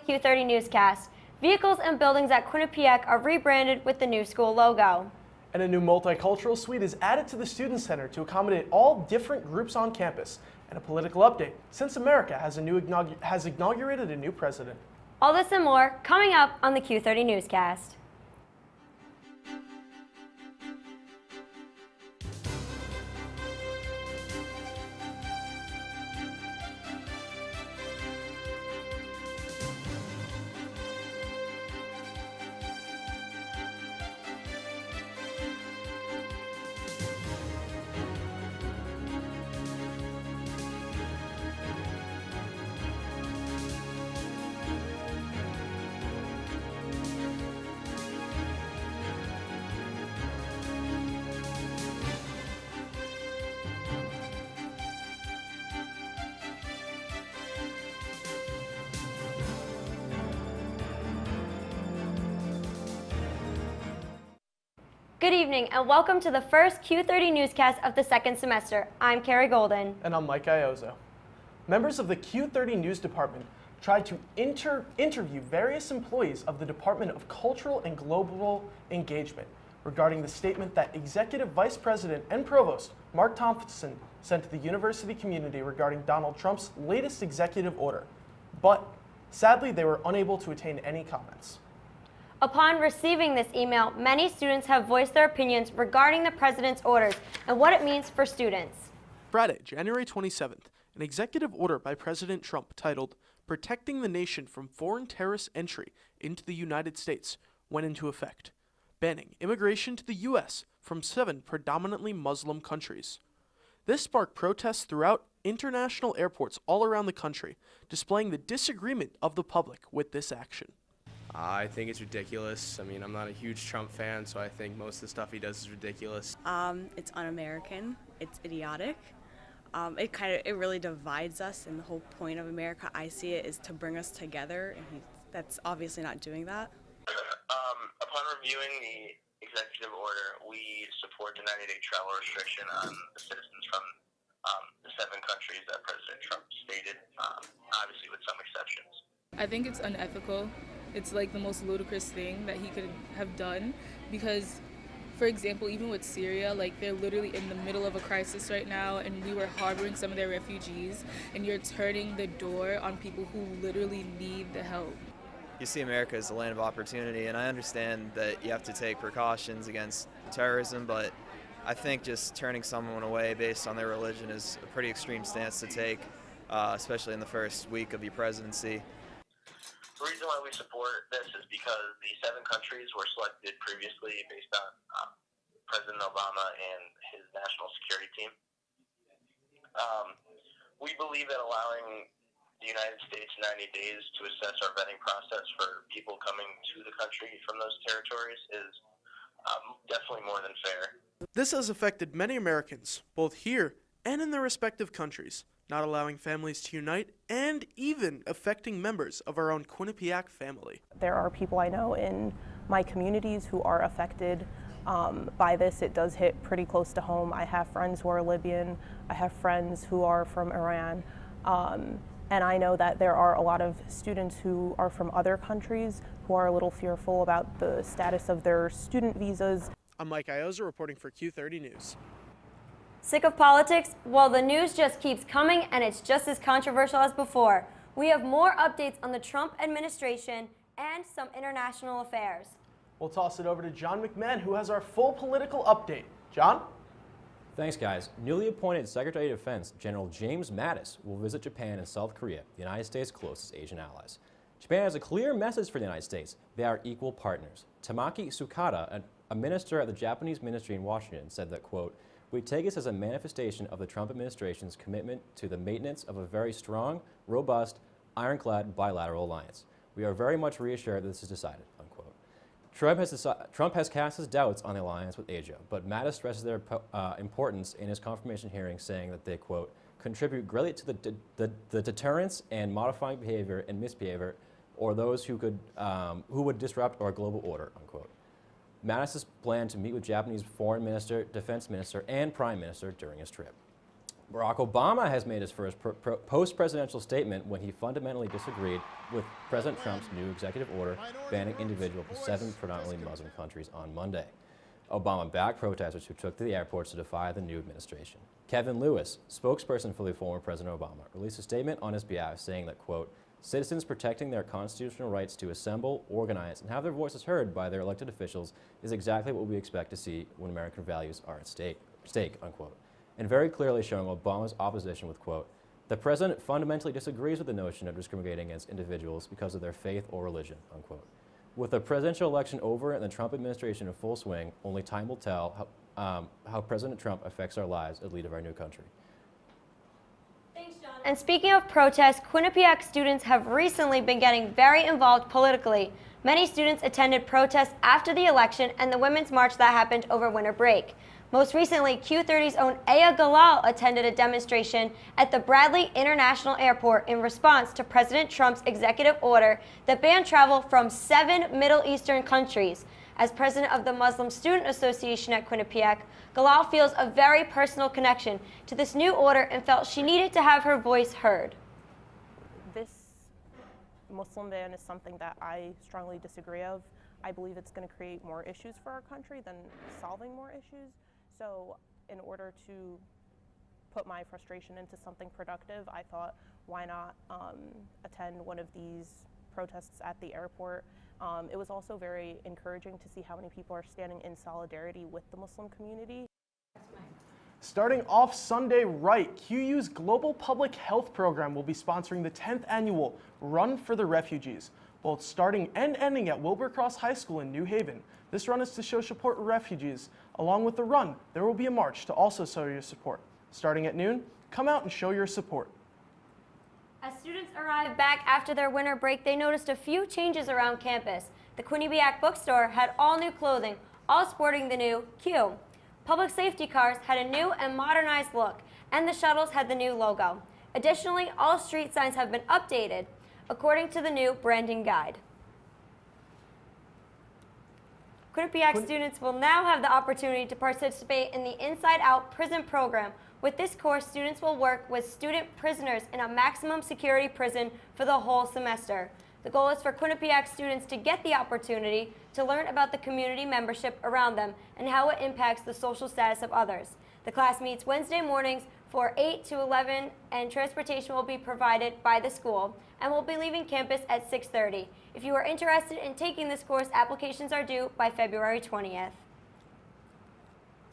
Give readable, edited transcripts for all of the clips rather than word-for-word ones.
Q30 Newscast. Vehicles and buildings at Quinnipiac are rebranded with the new school logo. And a new multicultural suite is added to the Student Center to accommodate all different groups on campus. And a political update, since America has inaugurated a new president. All this and more coming up on the Q30 Newscast. Good evening and welcome to the first Q30 Newscast of the second semester. I'm Carrie Golden. And I'm Mike Iozzo. Members of the Q30 News Department tried to interview various employees of the Department of Cultural and Global Engagement regarding the statement that Executive Vice President and Provost Mark Thompson sent to the university community regarding Donald Trump's latest executive order. But sadly, they were unable to attain any comments. Upon receiving this email, many students have voiced their opinions regarding the president's orders and what it means for students. Friday, January 27th, an executive order by President Trump titled Protecting the Nation from Foreign Terrorist Entry into the United States went into effect, banning immigration to the U.S. from 7 predominantly Muslim countries. This sparked protests throughout international airports all around the country, displaying the disagreement of the public with this action. I think it's ridiculous. I mean, I'm not a huge Trump fan, so I think most of the stuff he does is ridiculous. It's un-American. It's idiotic. It really divides us, and the whole point of America, I see it, is to bring us together, and that's obviously not doing that. Upon reviewing the executive order, we support the 90-day travel restriction on the citizens from the 7 countries that President Trump stated, obviously with some exceptions. I think it's unethical. It's like the most ludicrous thing that he could have done because, for example, even with Syria, like they're literally in the middle of a crisis right now and we were harboring some of their refugees and you're turning the door on people who literally need the help. You see America as a land of opportunity, and I understand that you have to take precautions against terrorism, but I think just turning someone away based on their religion is a pretty extreme stance to take, especially in the first week of your presidency. The reason why we support this is because the 7 countries were selected previously based on President Obama and his national security team. We believe that allowing the United States 90 days to assess our vetting process for people coming to the country from those territories is definitely more than fair. This has affected many Americans, both here and in their respective countries, not allowing families to unite, and even affecting members of our own Quinnipiac family. There are people I know in my communities who are affected by this. It does hit pretty close to home. I have friends who are Libyan, I have friends who are from Iran, and I know that there are a lot of students who are from other countries who are a little fearful about the status of their student visas. I'm Mike Iozzo reporting for Q30 News. Sick of politics? Well, the news just keeps coming and it's just as controversial as before. We have more updates on the Trump administration and some international affairs. We'll toss it over to John McMahon, who has our full political update. John? Thanks, guys. Newly appointed Secretary of Defense General James Mattis will visit Japan and South Korea, the United States' closest Asian allies. Japan has a clear message for the United States. They are equal partners. Tamaki Tsukada, a minister at the Japanese ministry in Washington, said that, quote, "We take this as a manifestation of the Trump administration's commitment to the maintenance of a very strong, robust, ironclad bilateral alliance. We are very much reassured that this is decided," unquote. Trump has cast his doubts on the alliance with Asia, but Mattis stresses their importance in his confirmation hearing, saying that they, quote, "contribute greatly to the deterrence and modifying behavior and misbehavior or those who would disrupt our global order," unquote. Mattis planned to meet with Japanese Foreign Minister, Defense Minister, and Prime Minister during his trip. Barack Obama has made his first post-presidential statement when he fundamentally disagreed with President Trump's new executive order banning individuals from 7 predominantly Muslim countries on Monday. Obama backed protesters who took to the airports to defy the new administration. Kevin Lewis, spokesperson for the former President Obama, released a statement on his behalf saying that, quote, citizens protecting their constitutional rights to assemble, organize, and have their voices heard by their elected officials is exactly what we expect to see when American values are at stake, unquote. And very clearly showing Obama's opposition with, quote, the president fundamentally disagrees with the notion of discriminating against individuals because of their faith or religion, unquote. With the presidential election over and the Trump administration in full swing, only time will tell how President Trump affects our lives as leader of our new country. Thanks, John. And speaking of protests, Quinnipiac students have recently been getting very involved politically. Many students attended protests after the election and the women's march that happened over winter break. Most recently, Q30's own Aya Galal attended a demonstration at the Bradley International Airport in response to President Trump's executive order that banned travel from 7 Middle Eastern countries. As president of the Muslim Student Association at Quinnipiac, Galal feels a very personal connection to this new order and felt she needed to have her voice heard. This Muslim ban is something that I strongly disagree of. I believe it's going to create more issues for our country than solving more issues. So in order to put my frustration into something productive, I thought, why not attend one of these protests at the airport. It was also very encouraging to see how many people are standing in solidarity with the Muslim community. Starting off Sunday right, QU's Global Public Health Program will be sponsoring the 10th annual Run for the Refugees, both starting and ending at Wilbur-Cross High School in New Haven. This run is to show support for refugees. Along with the run, there will be a march to also show your support. Starting at noon, come out and show your support. As students arrived back after their winter break, they noticed a few changes around campus. The Quinnipiac bookstore had all new clothing, all sporting the new Q. Public safety cars had a new and modernized look, and the shuttles had the new logo. Additionally, all street signs have been updated according to the new branding guide. Quinnipiac students will now have the opportunity to participate in the Inside Out prison program. With this course, students will work with student prisoners in a maximum security prison for the whole semester. The goal is for Quinnipiac students to get the opportunity to learn about the community membership around them and how it impacts the social status of others. The class meets Wednesday mornings for 8 to 11, and transportation will be provided by the school and will be leaving campus at 6:30. If you are interested in taking this course, applications are due by February 20th.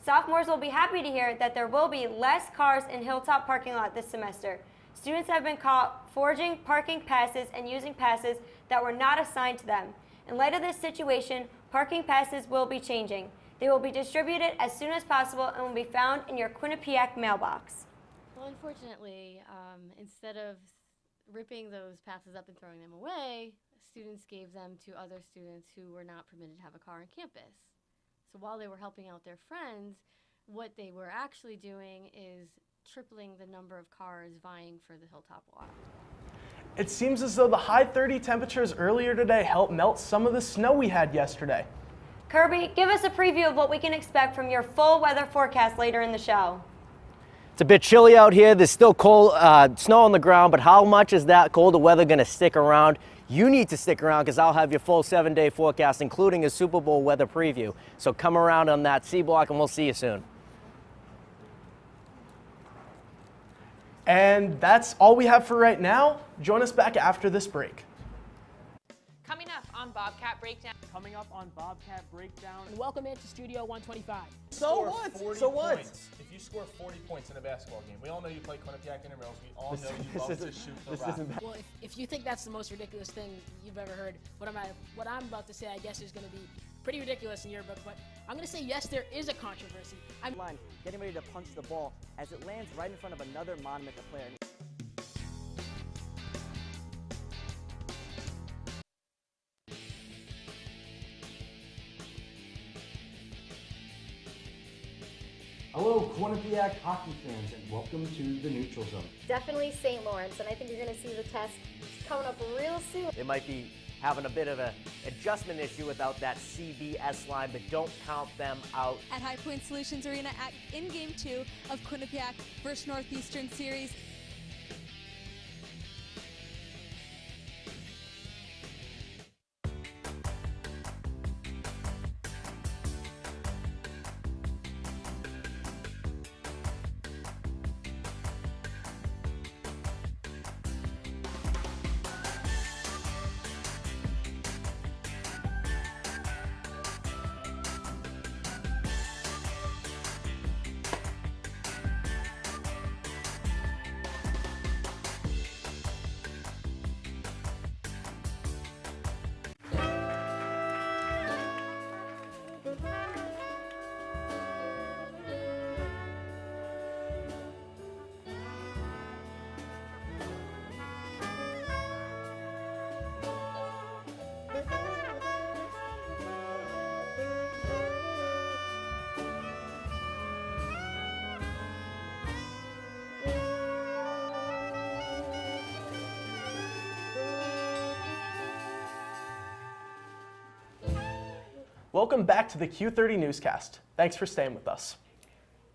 Sophomores will be happy to hear that there will be less cars in Hilltop parking lot this semester. Students have been caught forging parking passes and using passes that were not assigned to them. In light of this situation, parking passes will be changing. They will be distributed as soon as possible and will be found in your Quinnipiac mailbox. Well, unfortunately, instead of ripping those passes up and throwing them away, students gave them to other students who were not permitted to have a car on campus. So while they were helping out their friends, what they were actually doing is tripling the number of cars vying for the Hilltop lot. It seems as though the high 30 temperatures earlier today helped melt some of the snow we had yesterday. Kirby, give us a preview of what we can expect from your full weather forecast later in the show. It's a bit chilly out here. There's still cold snow on the ground, but how much is that colder weather going to stick around? You need to stick around because I'll have your full 7-day forecast, including a Super Bowl weather preview. So come around on that C block and we'll see you soon. And that's all we have for right now. Join us back after this break. Coming up on Bobcat Breakdown. Coming up on Bobcat Breakdown. And welcome into Studio 125. So what? So what? If you score 40 points in a basketball game, we all know you play Quinnipiac Intramurals. We all know you love to shoot the rock. Well, if you think that's the most ridiculous thing you've ever heard, what I'm about to say, I guess, is going to be pretty ridiculous in your book. But I'm going to say yes, there is a controversy. I'm getting ready to punch the ball as it lands right in front of another Monument player. Hello, Quinnipiac hockey fans, and welcome to the Neutral Zone. Definitely St. Lawrence, and I think you're going to see the test coming up real soon. They might be having a bit of an adjustment issue without that CBS line, but don't count them out. At High Point Solutions Arena in Game 2 of Quinnipiac vs. Northeastern Series. Welcome back to the Q30 Newscast. Thanks for staying with us.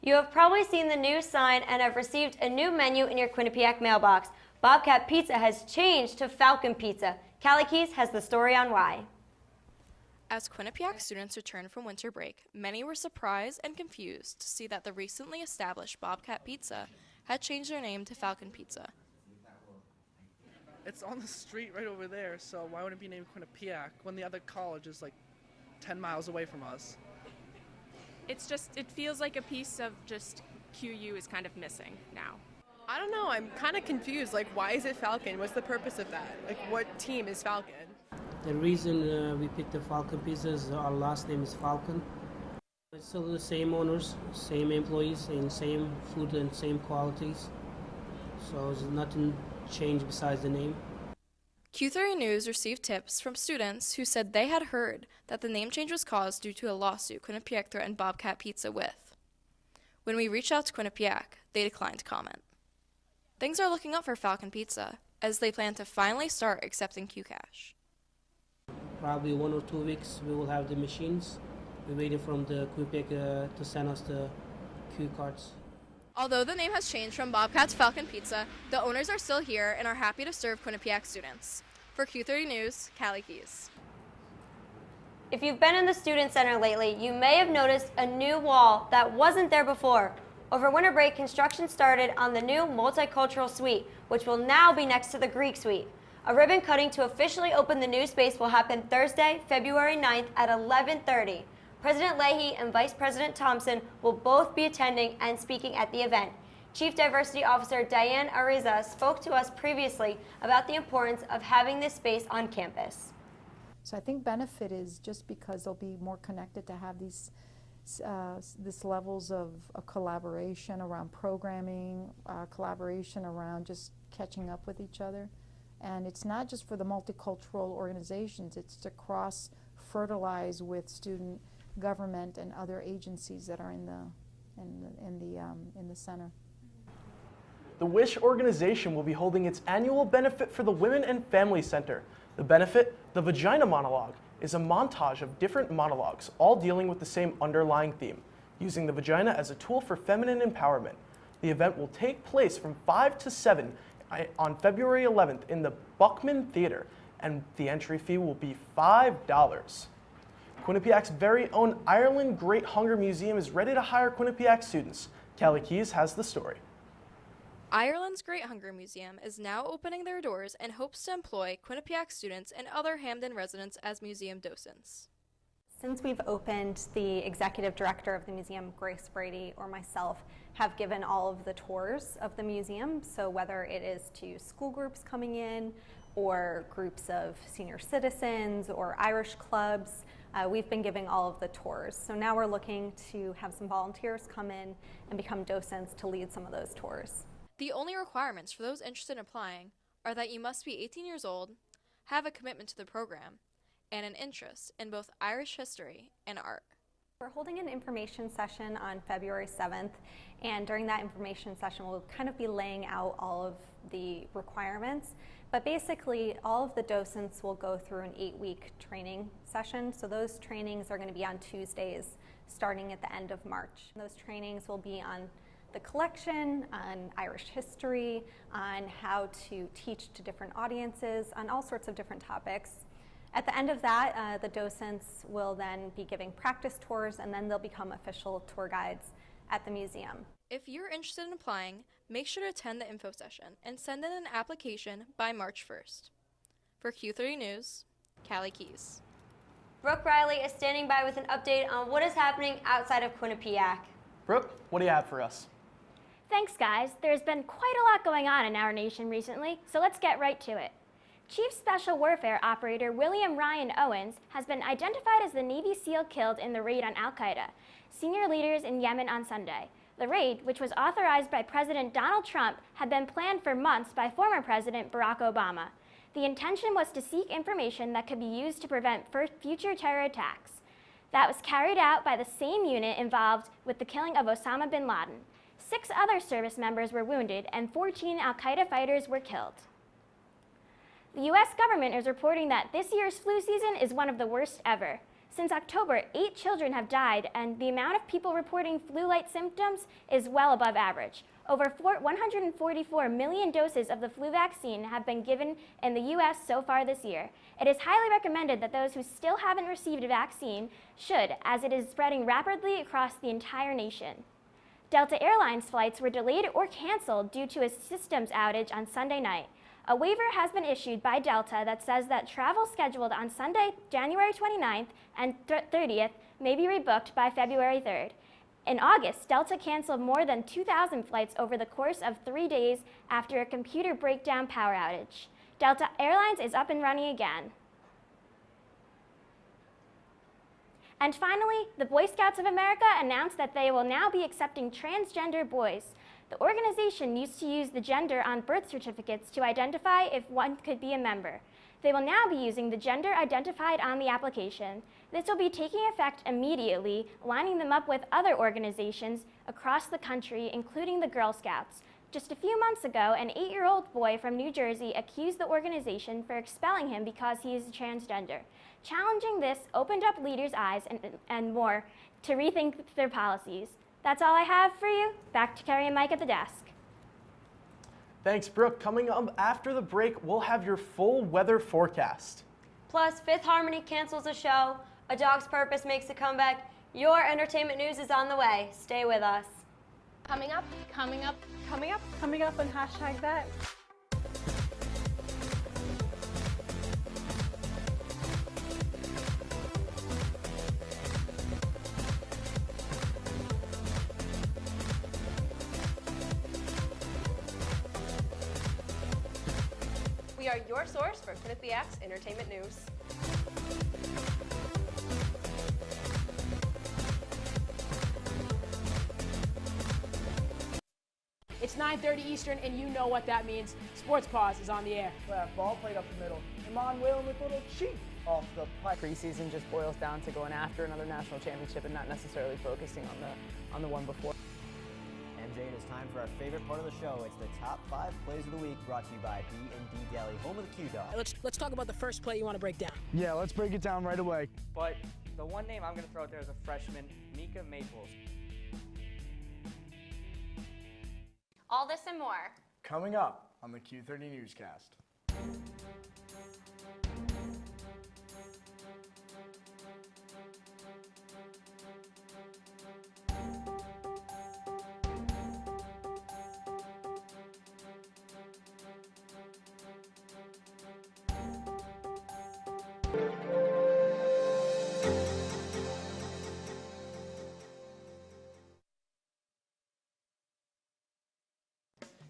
You have probably seen the new sign and have received a new menu in your Quinnipiac mailbox. Bobcat Pizza has changed to Falcon Pizza. Callie Keys has the story on why. As Quinnipiac students returned from winter break, many were surprised and confused to see that the recently established Bobcat Pizza had changed their name to Falcon Pizza. It's on the street right over there, so why would it be named Quinnipiac when the other college is like 10 miles away from us? It's just, it feels like a piece of just QU is kind of missing now. I don't know, I'm kind of confused. Like, why is it Falcon? What's the purpose of that? Like, what team is Falcon? The reason we picked the Falcon Pizza is our last name is Falcon. It's still the same owners, same employees, and same food and same qualities. So there's nothing changed besides the name. Q30 News received tips from students who said they had heard that the name change was caused due to a lawsuit Quinnipiac threatened Bobcat Pizza with. When we reached out to Quinnipiac, they declined to comment. Things are looking up for Falcon Pizza, as they plan to finally start accepting QCash. Probably 1 or 2 weeks we will have the machines. We're waiting from the Quinnipiac to send us the Q cards. Although the name has changed from Bobcat to Falcon Pizza, the owners are still here and are happy to serve Quinnipiac students. For Q30 News, Callie Keys. If you've been in the Student Center lately, you may have noticed a new wall that wasn't there before. Over winter break, construction started on the new multicultural suite, which will now be next to the Greek suite. A ribbon cutting to officially open the new space will happen Thursday, February 9th at 11:30. President Leahy and Vice President Thompson will both be attending and speaking at the event. Chief Diversity Officer Diane Ariza spoke to us previously about the importance of having this space on campus. So I think benefit is just because they'll be more connected to have these this levels of collaboration around programming, collaboration around just catching up with each other. And it's not just for the multicultural organizations, it's to cross-fertilize with student government and other agencies that are in the center. The WISH organization will be holding its annual benefit for the Women and Family Center. The benefit, the Vagina Monologue, is a montage of different monologues, all dealing with the same underlying theme, using the vagina as a tool for feminine empowerment. The event will take place from 5 to 7 on February 11th in the Buckman Theater, and the entry fee will be $5. Quinnipiac's very own Ireland Great Hunger Museum is ready to hire Quinnipiac students. Callie Keys has the story. Ireland's Great Hunger Museum is now opening their doors and hopes to employ Quinnipiac students and other Hamden residents as museum docents. Since we've opened, the executive director of the museum, Grace Brady, or myself have given all of the tours of the museum. So whether it is to school groups coming in or groups of senior citizens or Irish clubs, we've been giving all of the tours. So now we're looking to have some volunteers come in and become docents to lead some of those tours. The only requirements for those interested in applying are that you must be 18 years old, have a commitment to the program, and an interest in both Irish history and art. We're holding an information session on February 7th, and during that information session we'll kind of be laying out all of the requirements. But basically, all of the docents will go through an 8-week training session. So those trainings are going to be on Tuesdays starting at the end of March. Those trainings will be on the collection, on Irish history, on how to teach to different audiences, on all sorts of different topics. At the end of that, the docents will then be giving practice tours, and then they'll become official tour guides at the museum. If you're interested in applying, make sure to attend the info session and send in an application by March 1st. For Q30 News, Callie Keys. Brooke Riley is standing by with an update on what is happening outside of Quinnipiac. Brooke, what do you have for us? Thanks, guys. There's been quite a lot going on in our nation recently, so let's get right to it. Chief Special Warfare Operator William Ryan Owens has been identified as the Navy SEAL killed in the raid on al-Qaeda, senior leaders in Yemen on Sunday. The raid, which was authorized by President Donald Trump, had been planned for months by former President Barack Obama. The intention was to seek information that could be used to prevent future terror attacks. That was carried out by the same unit involved with the killing of Osama bin Laden. 6 other service members were wounded and 14 al-Qaeda fighters were killed. The U.S. government is reporting that this year's flu season is one of the worst ever. Since October, 8 children have died, and the amount of people reporting flu-like symptoms is well above average. Over 144 million doses of the flu vaccine have been given in the U.S. so far this year. It is highly recommended that those who still haven't received a vaccine should, as it is spreading rapidly across the entire nation. Delta Airlines flights were delayed or canceled due to a systems outage on Sunday night. A waiver has been issued by Delta that says that travel scheduled on Sunday, January 29th and 30th may be rebooked by February 3rd. In August, Delta canceled more than 2,000 flights over the course of 3 days after a computer breakdown power outage. Delta Airlines is up and running again. And finally, the Boy Scouts of America announced that they will now be accepting transgender boys. The organization used to use the gender on birth certificates to identify if one could be a member. They will now be using the gender identified on the application. This will be taking effect immediately, lining them up with other organizations across the country, including the Girl Scouts. Just a few months ago, an 8-year-old boy from New Jersey accused the organization for expelling him because he is transgender. Challenging this opened up leaders' eyes and more to rethink their policies. That's all I have for you. Back to Carrie and Mike at the desk. Thanks, Brooke. Coming up after the break, we'll have your full weather forecast. Plus, Fifth Harmony cancels a show, A Dog's Purpose makes a comeback. Your entertainment news is on the way. Stay with us. Coming up, coming up, Coming up on hashtag that. We are your source for Quinnipiac's entertainment news. It's 9:30 Eastern, and you know what that means. Sports Pause is on the air. Ball played up the middle. Emmanuel with a little cheat off the puck. Preseason just boils down to going after another national championship and not necessarily focusing on the one before. MJ, it is time for our favorite part of the show. It's the top 5 plays of the week, brought to you by B&D Deli, home of the Q-Dog. Let's talk about the first play you want to break down. Yeah, let's break it down right away. But the one name I'm going to throw out there is a freshman, Mika Maples. All this and more. Coming up on the Q30 Newscast.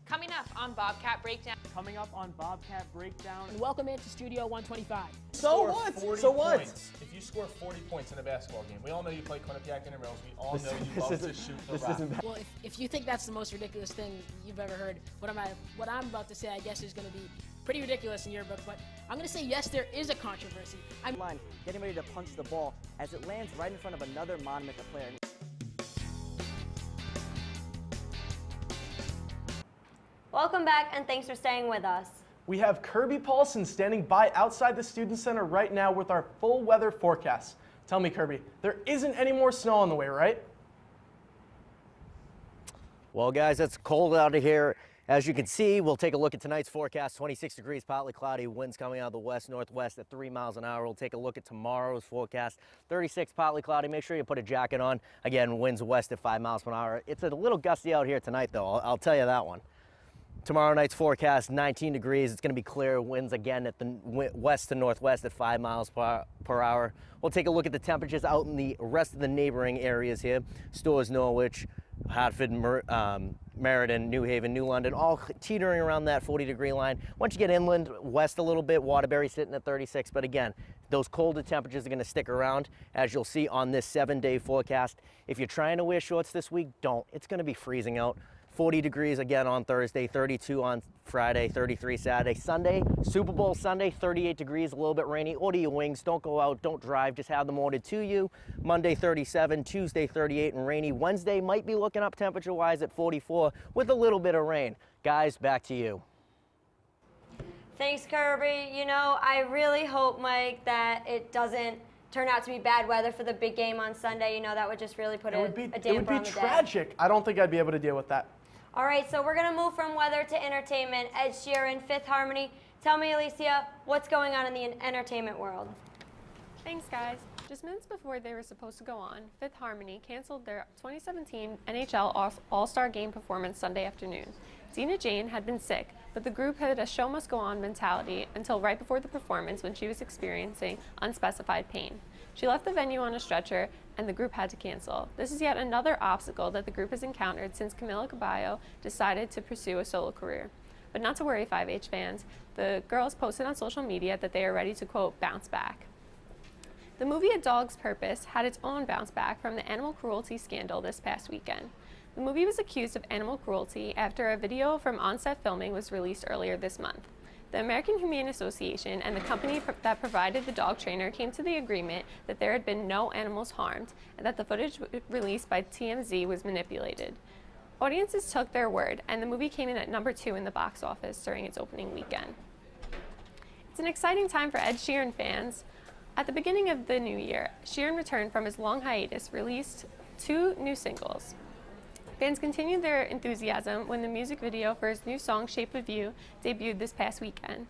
Coming up on Bobcat Breakdown. Coming up on Bobcat Breakdown. And welcome into Studio 125. So what? If you score 40 points in a basketball game, we all know you play Quinnipiac Intramurals. We all know you love to shoot the rock. Well, if you think that's the most ridiculous thing you've ever heard, what I'm about to say, I guess, is going to be pretty ridiculous in your book. But I'm going to say yes, there is a controversy. I'm getting ready to punch the ball as it lands right in front of another monument player. Welcome back, and thanks for staying with us. We have Kirby Paulson standing by outside the Student Center right now with our full weather forecast. Tell me, Kirby, there isn't any more snow on the way, right? Well, guys, it's cold out of here. As you can see, we'll take a look at tonight's forecast. 26 degrees, partly cloudy, winds coming out of the west-northwest at 3 miles an hour. We'll take a look at tomorrow's forecast. 36, partly cloudy. Make sure you put a jacket on. Again, winds west at 5 miles per hour. It's a little gusty out here tonight, though. I'll tell you that one. Tomorrow night's forecast, 19 degrees. It's going to be clear. Winds again at the west to northwest at 5 miles per hour. We'll take a look at the temperatures out in the rest of the neighboring areas here. Stores, Norwich, Hartford, Meriden, New Haven, New London, all teetering around that 40-degree line. Once you get inland, west a little bit, Waterbury sitting at 36. But again, those colder temperatures are going to stick around, as you'll see on this 7-day forecast. If you're trying to wear shorts this week, don't. It's going to be freezing out. 40 degrees again on Thursday, 32 on Friday, 33 Saturday. Sunday, Super Bowl Sunday, 38 degrees, a little bit rainy. Order your wings. Don't go out. Don't drive. Just have them ordered to you. Monday, 37. Tuesday, 38 and rainy. Wednesday might be looking up temperature-wise at 44 with a little bit of rain. Guys, back to you. Thanks, Kirby. You know, I really hope, Mike, that it doesn't turn out to be bad weather for the big game on Sunday. You know, that would just really put a damper on the day. It would be tragic. I don't think I'd be able to deal with that. All right, so we're going to move from weather to entertainment. Ed Sheeran, Fifth Harmony. Tell me, Alicia, what's going on in the entertainment world? Thanks, guys. Just minutes before they were supposed to go on, Fifth Harmony canceled their 2017 NHL All-Star Game performance Sunday afternoon. Zena Jane had been sick, but the group had a show must go on mentality until right before the performance when she was experiencing unspecified pain. She left the venue on a stretcher and the group had to cancel. This is yet another obstacle that the group has encountered since Camila Cabello decided to pursue a solo career. But not to worry, 5H fans. The girls posted on social media that they are ready to, quote, bounce back. The movie A Dog's Purpose had its own bounce back from the animal cruelty scandal this past weekend. The movie was accused of animal cruelty after a video from on-set filming was released earlier this month. The American Humane Association and the company that provided the dog trainer came to the agreement that there had been no animals harmed and that the footage released by TMZ was manipulated. Audiences took their word, and the movie came in at #2 in the box office during its opening weekend. It's an exciting time for Ed Sheeran fans. At the beginning of the new year, Sheeran returned from his long hiatus, released 2 new singles. Fans continued their enthusiasm when the music video for his new song, Shape of You, debuted this past weekend.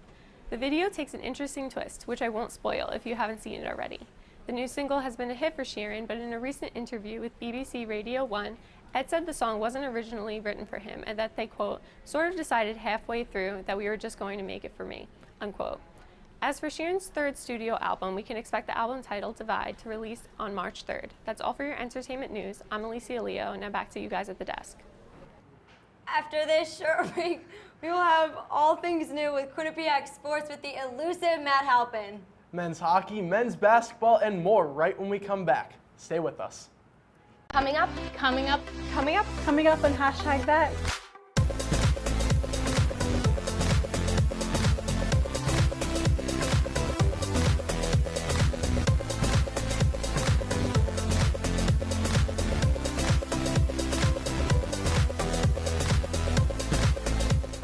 The video takes an interesting twist, which I won't spoil if you haven't seen it already. The new single has been a hit for Sheeran, but in a recent interview with BBC Radio 1, Ed said the song wasn't originally written for him and that they, quote, sort of decided halfway through that we were just going to make it for me, unquote. As for Sheeran's 3rd studio album, we can expect the album titled Divide to release on March 3rd. That's all for your entertainment news. I'm Alicia Leo, and now back to you guys at the desk. After this short break, we will have all things new with Quinnipiac Sports with the elusive Matt Halpin. Men's hockey, men's basketball, and more right when we come back. Stay with us. Coming up, and hashtag that.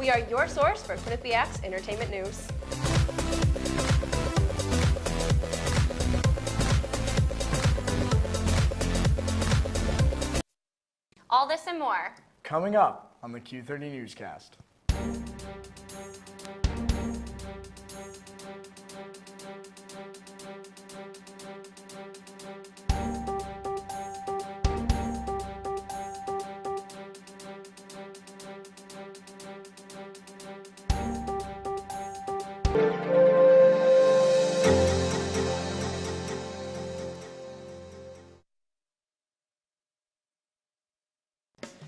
We are your source for Quinnipiac's entertainment news. All this and more. Coming up on the Q30 Newscast.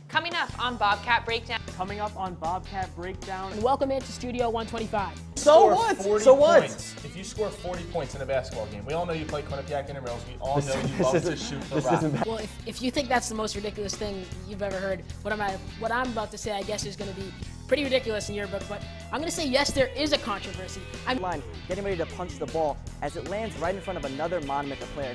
Coming up on Bobcat Breakdown. Coming up on Bobcat Breakdown. And welcome into Studio 125. So what? So what? If you score 40 points in a basketball game, we all know you play Quinnipiac Intramurals. We all know you love to shoot the rock. Well, if you think that's the most ridiculous thing you've ever heard, what I'm about to say, I guess, is going to be pretty ridiculous in your book. But I'm going to say yes, there is a controversy. I'm getting ready to punch the ball as it lands right in front of another Monmouth player.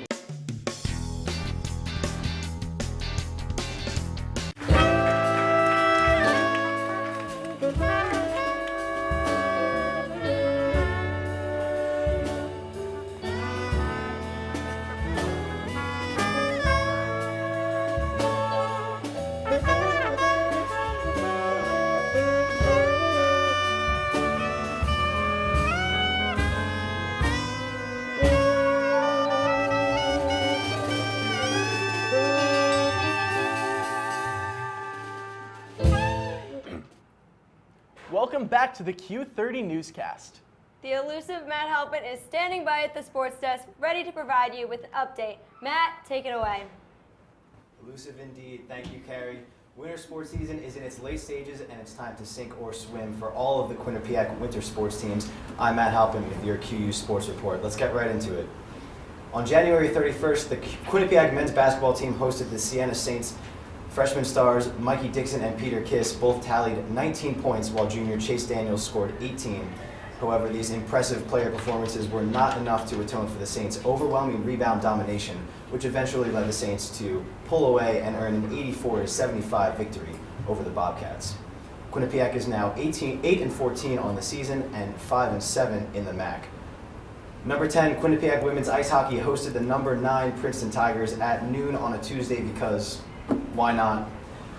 welcome back to the Q30 Newscast. The elusive Matt Halpin is standing by at the sports desk, ready to provide you with an update. Matt, take it away. Elusive indeed. Thank you, Carrie. Winter sports season is in its late stages, and it's time to sink or swim for all of the Quinnipiac winter sports teams. I'm Matt Halpin with your QU Sports Report. Let's get right into it. On January 31st, the Quinnipiac men's basketball team hosted the Siena Saints. Freshman stars Mikey Dixon and Peter Kiss both tallied 19 points, while junior Chase Daniels scored 18. However, these impressive player performances were not enough to atone for the Saints' overwhelming rebound domination, which eventually led the Saints to pull away and earn an 84-75 victory over the Bobcats. Quinnipiac is now 8-14 on the season and 5-7 in the MAC. Number 10, Quinnipiac women's ice hockey hosted the number 9 Princeton Tigers at noon on a Tuesday because, why not?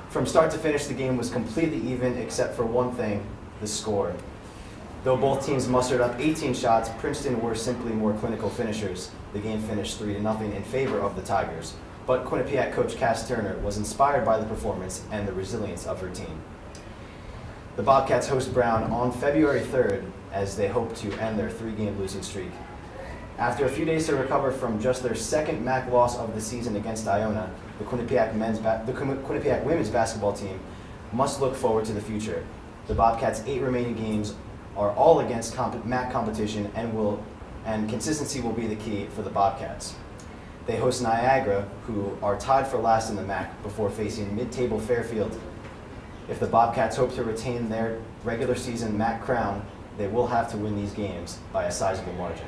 From start to finish, the game was completely even except for one thing, the score. Though both teams mustered up 18 shots, Princeton were simply more clinical finishers. The game finished 3-0 in favor of the Tigers. But Quinnipiac coach Cass Turner was inspired by the performance and the resilience of her team. The Bobcats host Brown on February 3rd as they hope to end their 3-game losing streak. After a few days to recover from just their second MAC loss of the season against Iona, the Quinnipiac women's basketball team must look forward to the future. The Bobcats' 8 remaining games are all against MAC competition, and consistency will be the key for the Bobcats. They host Niagara, who are tied for last in the MAC, before facing mid-table Fairfield. If the Bobcats hope to retain their regular season MAC crown, they will have to win these games by a sizable margin.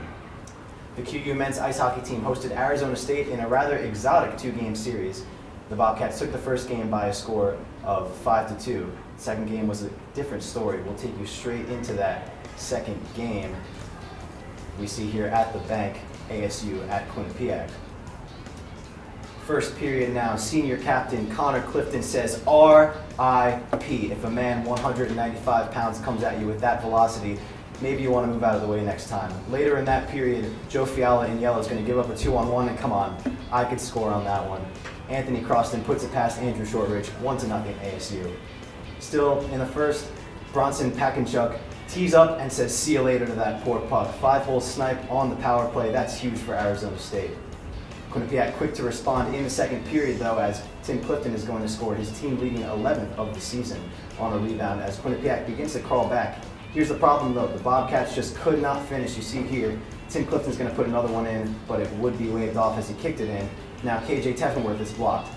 The QU men's ice hockey team hosted Arizona State in a rather exotic 2-game series. The Bobcats took the first game by a score of 5-2. The second game was a different story. We'll take you straight into that second game. We see here at the bank, ASU at Quinnipiac. First period now, senior captain Connor Clifton says R.I.P. If a man 195 pounds comes at you with that velocity, maybe you want to move out of the way next time. Later in that period, Joe Fiala in yellow is going to give up a 2-on-1, and come on, I could score on that one. Anthony Croston puts it past Andrew Shortridge, 1-0 ASU. Still in the first, Bronson Pakinchuk tees up and says see you later to that poor puck. 5-hole snipe on the power play, that's huge for Arizona State. Quinnipiac quick to respond in the second period though, as Tim Clifton is going to score his team leading 11th of the season on a rebound as Quinnipiac begins to crawl back. Here's the problem though, the Bobcats just could not finish. You see here, Tim Clifton's going to put another one in, but it would be waved off as he kicked it in. Now KJ Teffenworth is blocked.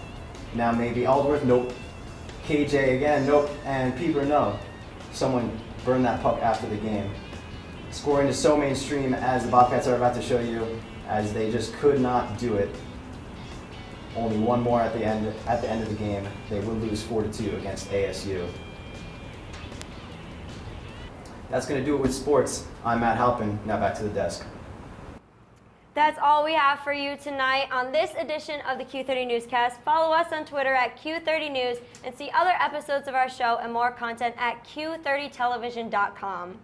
Now maybe Aldworth, nope. KJ again, nope. And Peeper, no. Someone burned that puck after the game. Scoring is so mainstream, as the Bobcats are about to show you, as they just could not do it. Only one more at the end of the game. They will lose 4-2 against ASU. That's going to do it with sports. I'm Matt Halpin. Now back to the desk. That's all we have for you tonight on this edition of the Q30 Newscast. Follow us on Twitter at Q30 News and see other episodes of our show and more content at Q30television.com.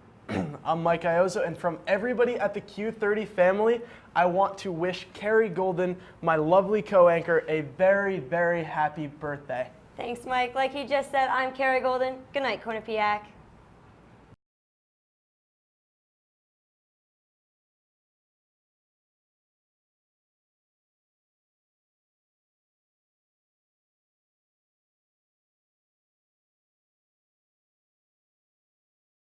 I'm Mike Iozzo, and from everybody at the Q30 family, I want to wish Carrie Golden, my lovely co-anchor, a very, very happy birthday. Thanks, Mike. Like he just said, I'm Carrie Golden. Good night, Quinnipiac.